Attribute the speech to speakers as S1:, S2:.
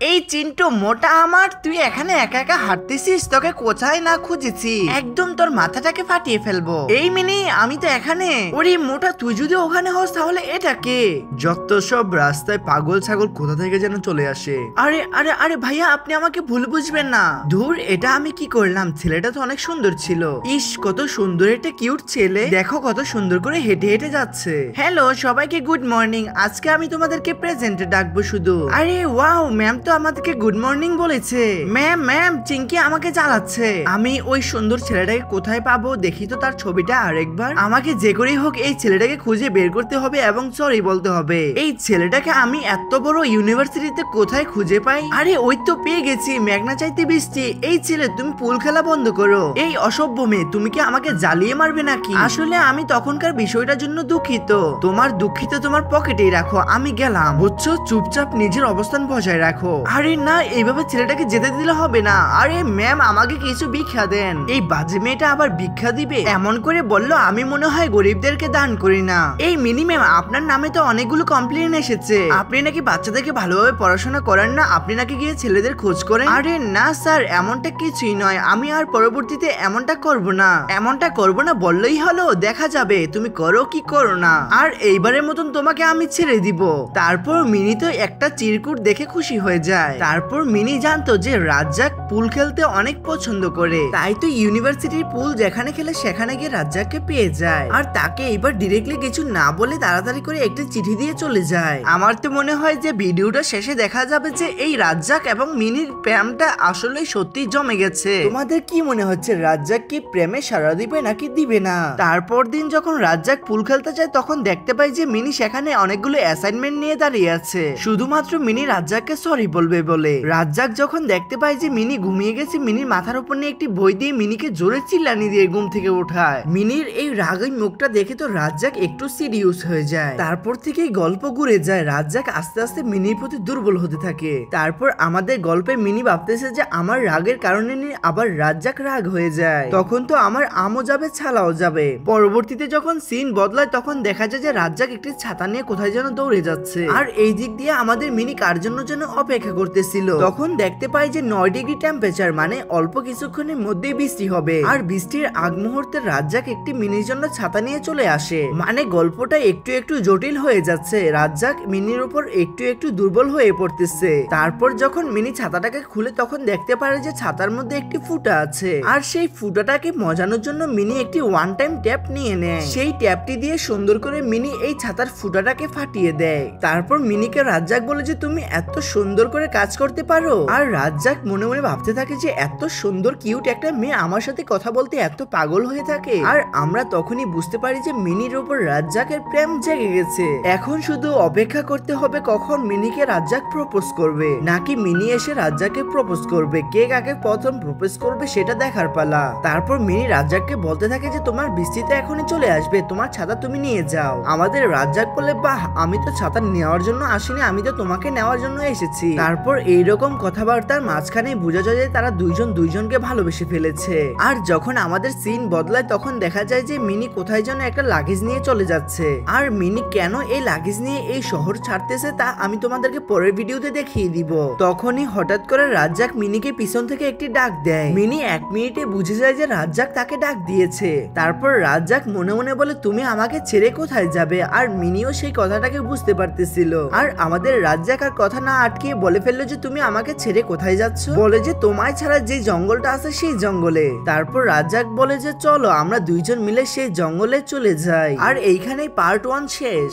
S1: এই চিন্টু মোটা আমার, তুই এখানে একা একা হাঁটতেছিস, তোকে কোথায় না খুঁজেছি, একদম তোর মাথাটাকে ফাটিয়ে ফেলবো। এই মিনি, আমি তো এখানে। ওরে মোটা, তুই যদি ওখানে হস তাহলে এটা কে? যত সব রাস্তায় পাগল ছাগল কোথা থেকে যেন চলে আসে। আরে আরে আরে ভাইয়া, আপনি আমাকে ভুল বুঝবেন না। ধুর, এটা আমি কি করলাম? ছেলেটা তো অনেক সুন্দর ছিল। ইস, কত সুন্দর একটা কিউট ছেলে, দেখো কত সুন্দর করে হেঁটে হেঁটে যাচ্ছে। হ্যালো সবাইকে, গুড মর্নিং। আজকে আমি তোমাদেরকে প্রেজেন্টে ডাকবো শুধু। আরে ওয়াও, ম্যাম তো আমাদেরকে গুড মর্নিং বলেছে। ম্যাম ম্যাম, চিঙ্কি আমাকে জ্বালাচ্ছে। আমি ওই সুন্দর ছেলেটাকে কোথায় পাবো? দেখি তো তার ছবিটা আরেকবার। আমাকে যে করেই হোক এই ছেলেটাকে খুঁজে বের করতে হবে এবং সরি বলতে হবে। এই ছেলেটাকে আমি এত বড় ইউনিভার্সিটিতে কোথায় খুঁজে পাই? আরে ওই তো পেয়ে গেছি, মেঘনা চাইতে বৃষ্টি। এই ছেলে, তুমি পুল খেলা বন্ধ করো। এই অসভ্য মেয়ে, তুমি কি আমাকে জ্বালিয়ে মারবে নাকি? আসলে আমি তখনকার বিষয়টার জন্য দুঃখিত। তোমার দুঃখিত তোমার পকেটেই রাখো, আমি গেলাম, বুঝছো? চুপচাপ নিজের অবস্থান বজায় রাখো। আরে না, এইভাবে ছেলেটাকে যেতে দিলে হবে না। আরে ম্যাম, আমাকে কিছু ভিক্ষা দেন। এই বাজে মেয়েটা আবার ভিক্ষা দিবে? এমন করে বললো আমি মনে হয় গরিবদেরকে দান করি না। এই মিনি ম্যাম, আপনার নামে তো অনেকগুলো কমপ্লেন এসেছে। আপনি নাকি বাচ্চাদেরকে ভালোভাবে পড়াশোনা করেন না, আপনি নাকি গিয়ে ছেলেদের খোঁজ করেন। আরে না স্যার, এমনটা কিছুই নয়। আমি আর পরবর্তীতে এমনটা করব না। এমনটা করব না বললেই হলো, দেখা যাবে তুমি করো কি করো না। আর এইবারের মতন তোমাকে আমি ছেড়ে দিব। তারপর মিনি তো একটা চিরকুট দেখে খুশি হয়ে যায়। তারপর মিনি জানতো যে রাজ্জাক পুল খেলতে অনেক পছন্দ করে, তাই তো ইউনিভার্সিটির পুল যেখানে খেলে সেখানে গিয়ে রাজ্জাককে পেয়ে যায়। আর তাকে এবার ডিরেক্টলি কিছু না বলে তাড়াতাড়ি করে একটা চিঠি দিয়ে চলে যায়। আমার তো মনে হয় যে ভিডিওটা শেষে দেখা যাবে যে এই রাজ্জাক এবং মিনির প্রেমটা আসলে সত্যি জমে গেছে। তোমাদের কি মনে হচ্ছে, রাজ্জাক কি প্রেমে সাড়া দিবে নাকি দিবে না? তারপর দিন যখন রাজ্জাক পুল খেলতে যায় তখন দেখতে পাই যে মিনি সেখানে অনেকগুলো অ্যাসাইনমেন্ট নিয়ে দাঁড়িয়ে আছে, শুধুমাত্র মিনি রাজ্জাককে সরি বলবে বলে। রাজ্জাক যখন দেখতে পায় যে মিনি ঘুমিয়ে গেছে, মিনির মাথার উপর নিয়ে একটি বই দিয়ে মিনিকে জোরে চিল্লানি দিয়ে ঘুম থেকে ওঠায়। মিনির এই রাগী মুখটা দেখে তো রাজ্জাক একটু সিরিয়াস হয়ে যায়। তারপর থেকেই গল্প ঘুরে যায়, রাজ্জাক আস্তে আস্তে মিনির প্রতি দুর্বল হতে থাকে। তারপর আমাদের গল্পে মিনি ভাবতেছে যে আমার রাগের কারণে আবার রাজ্জাক রাগ হয়ে যায়, তখন তো আমার আমও যাবে ছালাও যাবে। পরবর্তীতে যখন সিন বদলায় তখন দেখা যায় যে রাজ্জাক একটি ছাতা নিয়ে কোথায় যেন দৌড়ে যাচ্ছে, আর এই দিক দিয়ে আমাদের মিনি কার জন্য যেন অপেক্ষা করতেছিল। তখন দেখতে পাই যে 9 ডিগ্রি টেম্পারেচার, মানে অল্প কিছুক্ষণের মধ্যেই বৃষ্টি হবে। আর বৃষ্টির আগ মুহূর্তে রাজ্জাক একটি মিনির জন্য ছাতা নিয়ে চলে আসে। মানে গল্পটা একটু একটু জটিল হয়ে যাচ্ছে, রাজ্জাক মিনির উপর একটু একটু দুর্বল হয়ে পড়তেছে। তারপর যখন মিনি ছাতাটাকে খুলে তখন দেখতে পারে যে ছাতার মধ্যে একটি ফুটা আছে, আর সেই ফুটাটাকে মজানোর জন্য মিনি একটি ওয়ান টাইম ট্যাপ নিয়ে নেয়। সেই ট্যাপটি দিয়ে সুন্দর করে মিনি এই ছাতার ফুটাটাকে ফাটিয়ে দেয়। তারপর মিনিকে রাজ্জাক বলে যে তুমি এত সুন্দর করে কাজ করতে পারো। আর রাজ্জাক মনে মনে ভাবতে থাকে যে এত সুন্দর কিউট একটা মেয়ে আমার সাথে কথা বলতে এত পাগল হয়ে থাকে। আর আমরা তখনই বুঝতে পারি যে মিনির উপর রাজ্জাকের প্রেম জেগে গেছে। এখন শুধু অপেক্ষা করতে হবে কখন মিনিকে রাজ্জাক প্রপোজ করবে, নাকি মিনি এসে রাজ্জাককে প্রপোজ করবে। কে কাকে প্রথম প্রপোজ করবে সেটা দেখার পালা। তারপর মিনি রাজ্জাককে বলতে থাকে যে তোমার বৃষ্টিতে এখনই চলে আসবে, তোমার ছাতা তুমি নিয়ে যাও। আমাদের রাজ্জাক বলে বাহ, আমি তো ছাতা নেওয়ার জন্য আসিনি, আমি তো তোমাকে নেওয়ার জন্য এসেছি। তারপর এইরকম কথাবার্তার মাঝখানে বোঝা যায় যে তারা দুইজন দুইজনকে ভালোবেসে ফেলেছে। আর যখন আমাদের সিন বদলায় তখন দেখা যায় যে মিনি কোথায় যেন একটা লাগেজ নিয়ে চলে যাচ্ছে। আর মিনি কেন এই লাগেজ নিয়ে এই শহর ছাড়তেছে তা আমি তোমাদেরকে পরের ভিডিওতে দেখিয়ে দিব। তখনই হঠাৎ করে রাজ্জাক মিনিকে পিছন থেকে একটি ডাক দেয়। মিনি 1 মিনিটে বুঝে যায় যে রাজ্জাক তাকে ডাক দিয়েছে। তারপর রাজ্জাক মনে মনে বলে তুমি আমাকে ছেড়ে কোথায় যাবে? আর মিনিও সেই কথাটাকে বুঝতে পারতেছিল। আর আমাদের রাজ্জাক আর কথা না আটকিয়ে বলে ফেললো যে তুমি আমাকে ছেড়ে কোথায় যাচ্ছ? বলে যে তোমায় ছাড়া যে জঙ্গলটা আছে সেই জঙ্গলে। তারপর রাজ্জাক বলে যে চলো আমরা দুইজন মিলে সেই জঙ্গলে চলে যাই। আর এইখানেই পার্ট 1 শেষ।